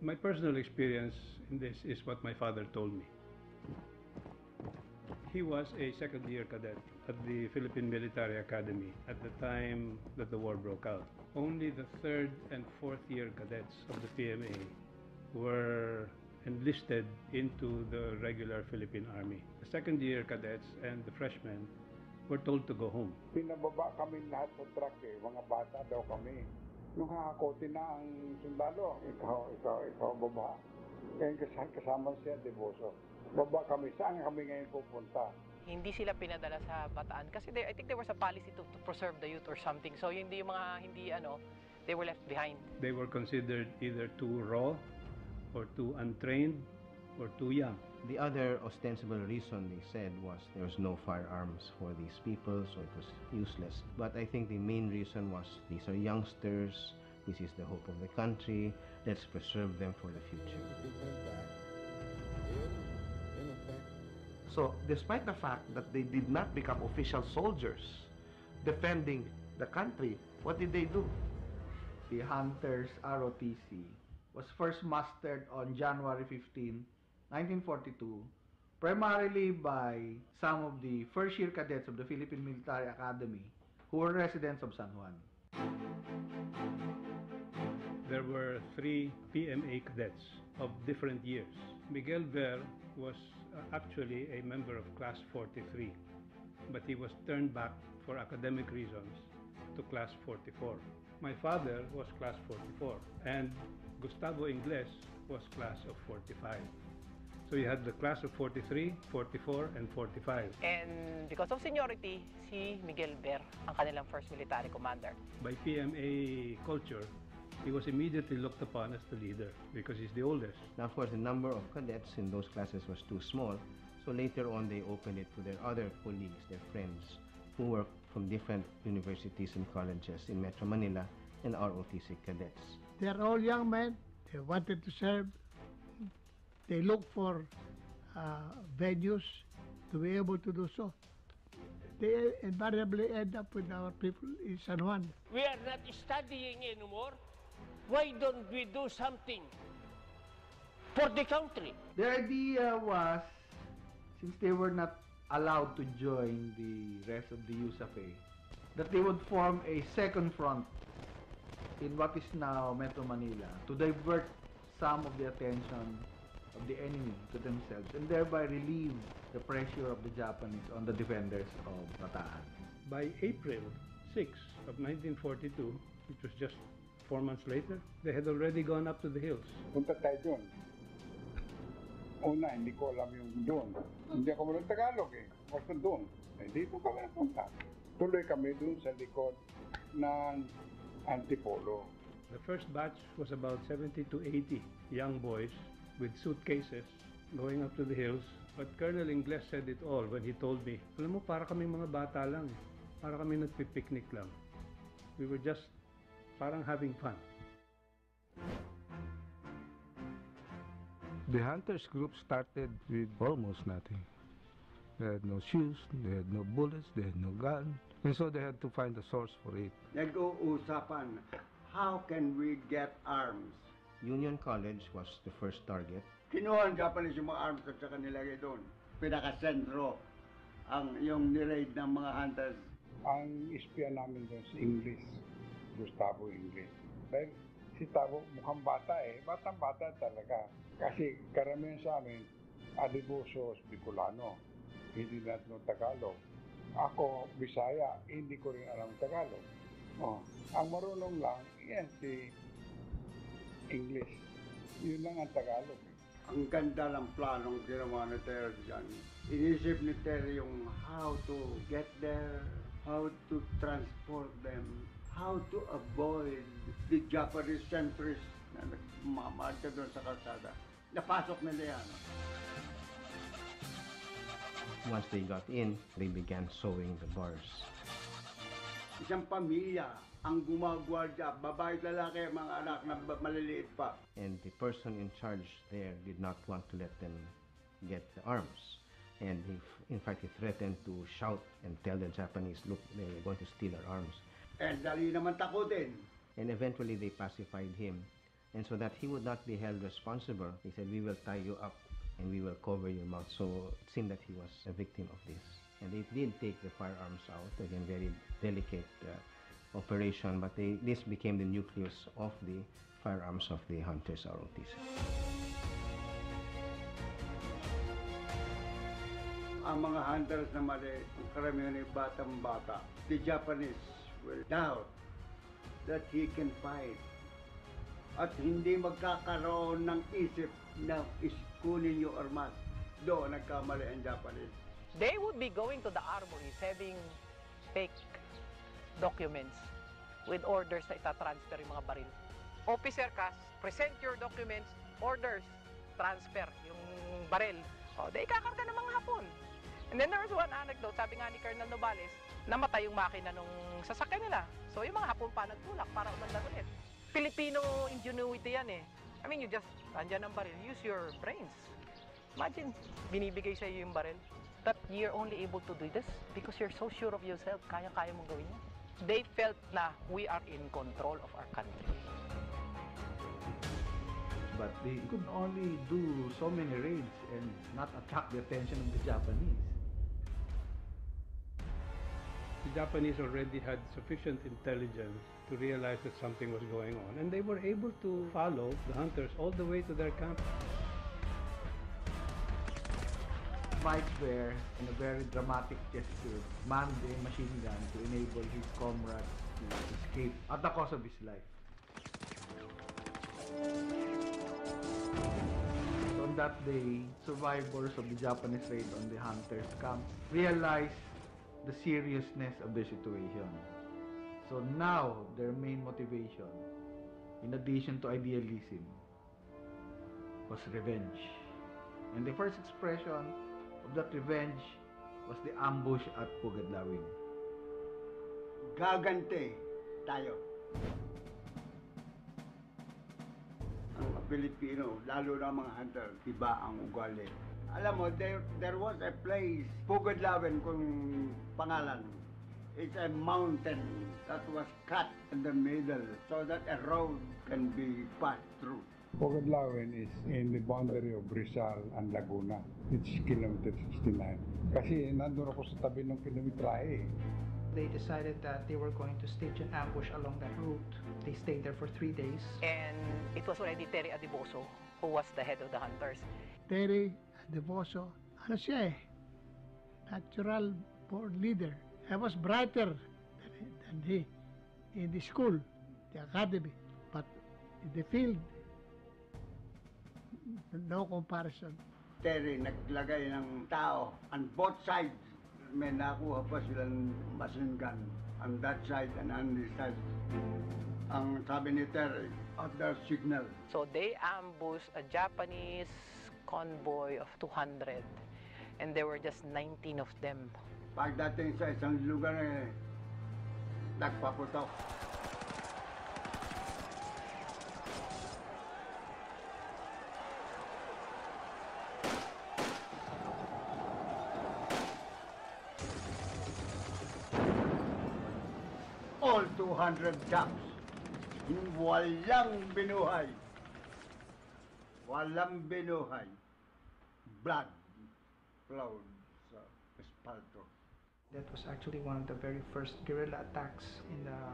My personal experience in this is what my father told me. He was a second-year cadet at the Philippine Military Academy at the time that the war broke out. Only the third and fourth-year cadets of the PMA were enlisted into the regular Philippine Army. The second-year cadets and the freshmen were told to go home. Pinababa kami lahat sa truck mga bata daw kami. Nung hahakotin na ang sundalo, ikaw baba. Ngayon kasama siya, Deboso. Baba kami, saan kami ngayon pupunta? Hindi sila pinadala sa Bataan kasi I think there was a policy to preserve the youth or something. So hindi yung mga they were left behind. They were considered either too raw or too untrained or too young. The other ostensible reason they said was there was no firearms for these people, so it was useless. But I think the main reason was these are youngsters, this is the hope of the country, let's preserve them for the future. So, despite the fact that they did not become official soldiers defending the country, what did they do? The Hunters ROTC was first mustered on January 15, 1942, primarily by some of the first-year cadets of the Philippine Military Academy who were residents of San Juan. There were 3 PMA cadets of different years. Miguel Ver was actually a member of Class 43, but he was turned back for academic reasons to Class 44. My father was Class 44, and Gustavo Ingles was Class of 45. So you had the Class of 43, 44, and 45. And because of seniority, si Miguel Ver ang kanilang first military commander. By PMA culture, he was immediately looked upon as the leader because he's the oldest. Now, of course, the number of cadets in those classes was too small, so later on they opened it to their other colleagues, their friends, who were from different universities and colleges in Metro Manila and ROTC cadets. They are all young men. They wanted to serve. They look for venues to be able to do so. They invariably end up with our people in San Juan. We are not studying anymore. Why don't we do something for the country? The idea was, since they were not allowed to join the rest of the USAFE, that they would form a second front in what is now Metro Manila to divert some of the attention of the enemy to themselves and thereby relieve the pressure of the Japanese on the defenders of Bataan. By April 6 of 1942, which was just 4 months later, they had already gone up to the hills. Punta tayo doon. Una, hindi ko alam yung doon. Hindi ako marunong Tagalog Basta doon. Dito kami napunta. Tuloy kami doon sa likod ng Antipolo. The first batch was about 70 to 80 young boys with suitcases going up to the hills. But Colonel Ingles said it all when he told me, alam mo, para kaming mga bata lang. Para kami nagpipiknik lang. We were just parang having fun. The Hunters group started with almost nothing. They had no shoes, they had no bullets, they had no gun, and so they had to find a source for it. Nag-uusapan, how can we get arms? Union College was the first target. Kinuha ang Japanese yung mga arms at saka nilagay doon. Pinaka-sentro yung ni-raid ng mga hunters. Ang espiya namin doon si Ingles, Gustavo Ingles. Dahil si Tavo mukhang bata batang-bata talaga. Kasi karamihan sa amin, Adibosos, Bicolano, hindi natin Tagalog. Ako, Bisaya, hindi ko rin alam Tagalog. Ang marunong lang, yan si English. Yun lang ang Tagalog. Ang ganda ng planong ginawa ni Terry dyan. Inisip ni Terry yung how to get there, how to transport them, how to avoid the Japanese sentries na nagmamarcha doon sa kalsada. Napasok nila yan. Once they got in, they began sewing the bars. Isang pamilya ang gumagwardya, babae at lalaki, mga anak na maliliit pa. And the person in charge there did not want to let them get the arms. And he, in fact, he threatened to shout and tell the Japanese, look, they're going to steal our arms. And dali naman takutin. And eventually they pacified him And so that he would not be held responsible, they said, we will tie you up and we will cover your mouth. So it seemed that he was a victim of this. And they did take the firearms out, again, very delicate operation, but this became the nucleus of the firearms of the Hunters ROTC. Ang mga hunters na mali, karamihan ay batang-bata. The Japanese will doubt that he can fight. At hindi magkakaroon ng isip na iskunin yung armas. Doon nagkamali ang Japanese. They would be going to the armories having fake documents with orders na itatransfer yung mga baril. Officer ka, present your documents, orders, transfer yung baril. O, di kakarga ng mga Hapon. And then there was one anecdote, sabi nga ni Colonel Nobales, namatay yung makina nung sasakyan nila. So yung mga Hapon pa nagtulak para umandar ulit. Filipino ingenuity yan eh. I mean, you just, andyan ang baril, use your brains. Imagine, binibigay sa iyo yung baril. That you're only able to do this because you're so sure of yourself, kaya-kaya mong gawin yan. They felt na we are in control of our country. But they could only do so many raids and not attract the attention of the Japanese. The Japanese already had sufficient intelligence to realize that something was going on, and they were able to follow the hunters all the way to their camp. Mike Bear, in a very dramatic gesture, manned a machine gun to enable his comrades to escape at the cost of his life. So on that day, survivors of the Japanese raid on the hunters' camp realized the seriousness of the situation. So now, their main motivation, in addition to idealism, was revenge. And the first expression of that revenge was the ambush at Pugadlawin. Gagante tayo. Ang mga Pilipino, lalo na mga hunter, iba ang ugali. Alam mo, there was a place, Pugadlawin kung pangalan. It's a mountain that was cut in the middle so that a road can be passed through. Pugadlawin is in the boundary of Rizal and Laguna. It's kilometer 69. Kasi nandun ako sa tabi ng kilometrahe. They decided that they were going to stage an ambush along that route. They stayed there for 3 days. And it was already Terry Adiboso who was the head of the hunters. Terry Adiboso, ano siya eh, natural born leader. I was brighter than he in the school, the academy, but in the field, no comparison. Terry naglagay ng tao on both sides. May nakuha pa silang machine gun on that side and on this side. Ang sabi ni Terry, other signal. So they ambushed a Japanese convoy of 200 and there were just 19 of them. Pagdating sa isang lugar eh, nagpaputok. All 200 Japs, walang binuhay. Walang binuhay. Blood flowed sa espalto. That was actually one of the very first guerrilla attacks in the